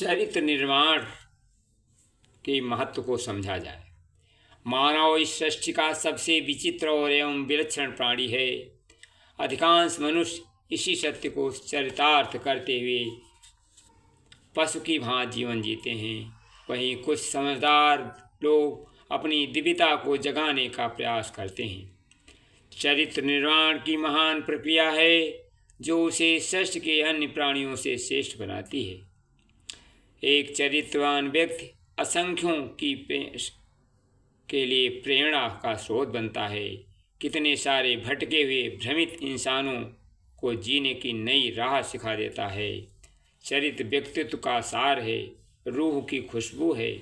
चरित्र निर्माण के महत्व को समझा जाए। मानव इस सृष्टि का सबसे विचित्र और एवं विलक्षण प्राणी है। अधिकांश मनुष्य इसी सत्य को चरितार्थ करते हुए पशु की भांति जीवन जीते हैं। वहीं कुछ समझदार लोग अपनी दिव्यता को जगाने का प्रयास करते हैं। चरित्र निर्माण की महान प्रक्रिया है जो उसे सृष्टि के अन्य प्राणियों से श्रेष्ठ बनाती है। एक चरित्रवान व्यक्ति असंख्यों के लिए प्रेरणा का स्रोत बनता है। कितने सारे भटके हुए भ्रमित इंसानों को जीने की नई राह सिखा देता है। चरित्र व्यक्तित्व का सार है, रूह की खुशबू है।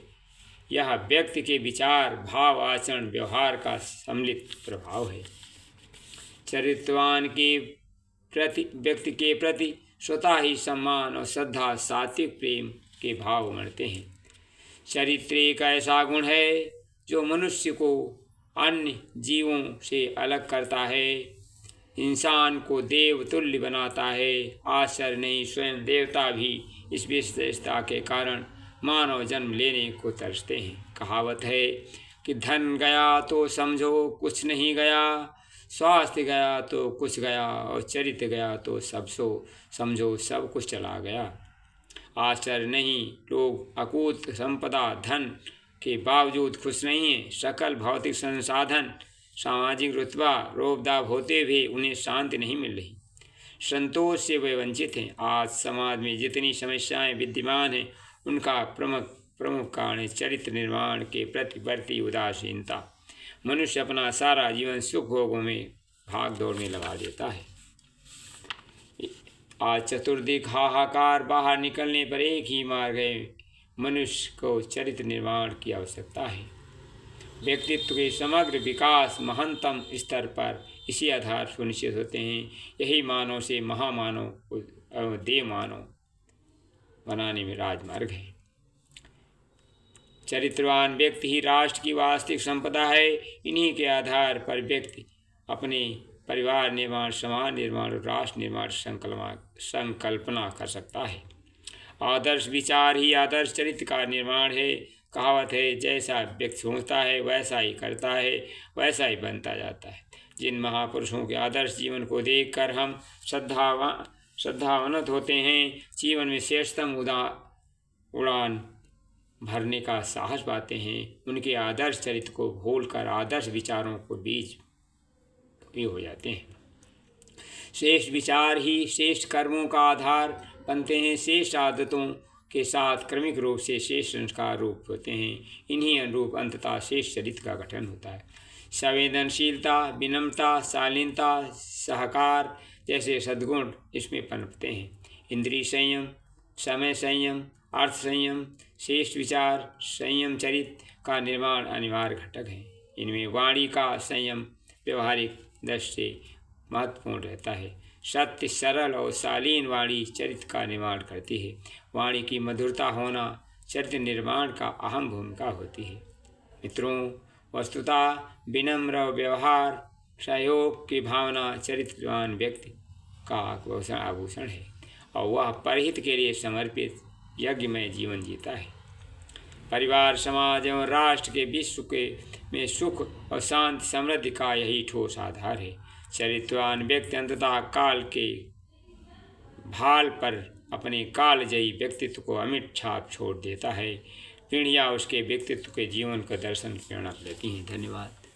यह व्यक्ति के विचार, भाव, आचरण, व्यवहार का सम्मिलित प्रभाव है। चरित्रवान के प्रति व्यक्ति के प्रति स्वतः ही सम्मान और श्रद्धा, सात्विक प्रेम के भाव उमड़ते हैं। चरित्र एक ऐसा गुण है जो मनुष्य को अन्य जीवों से अलग करता है, इंसान को देवतुल्य बनाता है। आश्चर्य नहीं, स्वयं देवता भी इस विशेषता के कारण मानव जन्म लेने को तरसते हैं। कहावत है कि धन गया तो समझो कुछ नहीं गया, स्वास्थ्य गया तो कुछ गया, और चरित्र गया तो समझो सब कुछ चला गया। आश्चर्य नहीं, लोग अकूत संपदा, धन के बावजूद खुश नहीं हैं। सकल भौतिक संसाधन, सामाजिक रुतबा, रोबदाब होते भी उन्हें शांति नहीं मिल रही। संतोष से वे वंचित हैं। आज समाज में जितनी समस्याएं विद्यमान हैं उनका प्रमुख कारण है चरित्र निर्माण के प्रति बढ़ती उदासीनता। मनुष्य अपना सारा जीवन सुख भोगों में भाग दौड़ में लगा देता है। आज चतुर्दिक हाहाकार, बाहर निकलने पर एक ही मार्ग है, मनुष्य को चरित्र निर्माण की आवश्यकता है। व्यक्तित्व के समग्र विकास महत्तम स्तर पर इसी आधार सुनिश्चित होते हैं। यही मानव से महामानव और देव मानव बनाने में राजमार्ग है। चरित्रवान व्यक्ति ही राष्ट्र की वास्तविक संपदा है। इन्हीं के आधार पर व्यक्ति अपने परिवार निर्माण, समाज निर्माण और राष्ट्र निर्माण संकल्पना कर सकता है। आदर्श विचार ही आदर्श चरित्र का निर्माण है। कहावत है, जैसा व्यक्ति सोचता है वैसा ही करता है, वैसा ही बनता जाता है। जिन महापुरुषों के आदर्श जीवन को देखकर हम श्रद्धावनत होते हैं, जीवन में श्रेष्ठतम उड़ान भरने का साहस पाते हैं, उनके आदर्श चरित्र को भूलकर आदर्श विचारों को बीज हो जाते हैं। श्रेष्ठ विचार ही श्रेष्ठ कर्मों का आधार बनते हैं। श्रेष्ठ आदतों के साथ क्रमिक रूप से श्रेष्ठ संस्कार रूप होते हैं। इन्हीं अनुरूप अंततः श्रेष्ठ चरित्र का गठन होता है। संवेदनशीलता, विनम्रता, शालीनता, सहकार जैसे सद्गुण इसमें पनपते हैं। इंद्रिय संयम, समय संयम, अर्थ संयम, श्रेष्ठ विचार, संयम चरित्र का निर्माण अनिवार्य घटक है। इनमें वाणी का संयम व्यवहारिक दृष्टि से महत्वपूर्ण रहता है। सत्य, सरल और शालीन वाणी चरित्र का निर्माण करती है। वाणी की मधुरता होना चरित्र निर्माण का अहम भूमिका होती है। मित्रों, वस्तुतः विनम्र व्यवहार, सहयोग की भावना चरित्रवान व्यक्ति का आभूषण है और वह परहित के लिए समर्पित यज्ञमय जीवन जीता है। परिवार, समाज एवं राष्ट्र के विश्व में सुख और शांति समृद्धि का यही ठोस आधार है। चरित्रवान व्यक्ति अंततः काल के भाल पर अपने कालजयी व्यक्तित्व को अमिट छाप छोड़ देता है। पीढ़ियाँ उसके व्यक्तित्व के जीवन का दर्शन प्रेरणा लेती हैं। धन्यवाद।